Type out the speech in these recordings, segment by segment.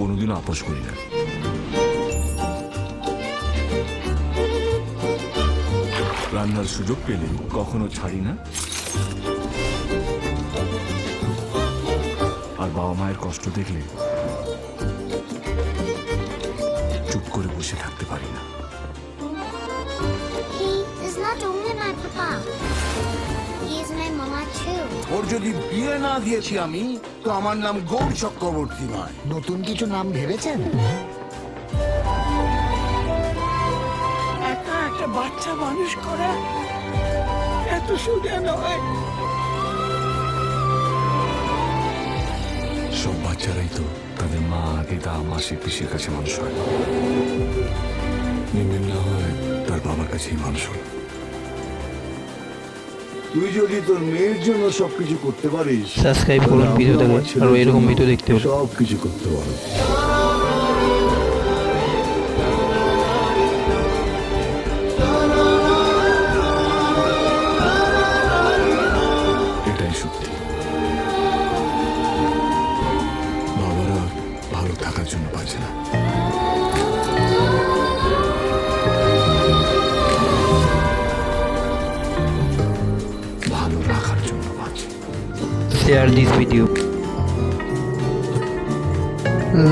কোনোদিনও আপোষ করি না। রান্নার সুযোগ পেলে কখনো ছাড়ি না, আর বাবা মায়ের কষ্ট দেখলে চুপ করে বসে থাকতে পারি না। He is not only my papa. He is my mama too. ওর যদি বিয়ে না দিয়েছি আমি, তো আমার নাম গৌর চক্রবর্তী নয়। নতুন কিছু নাম ভেবেছেন? একা একটা বাচ্চা মানুষ করা এত সোজা নয়। সব বাচ্চারাই তো তাদের মা, দিদা, মাসি, পিসির কাছে মানুষ হয়। মিমির না হয় তার বাবার কাছেই মানুষ হয়। তুই যদি তোর মেয়ের জন্য সবকিছু করতে পারিস, সাবস্ক্রাইব করুন ভিডিওটাকে, আর এরকম ভিডিও দেখতে হলে সবকিছু করতে পারো। এটাই সত্যি। বাবারা ভালো থাকার জন্য বাঁচে না, ভালো রাখার জন্য বাঁচে। share this video,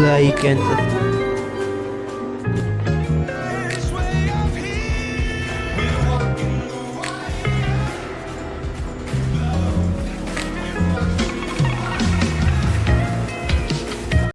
like and subscribe.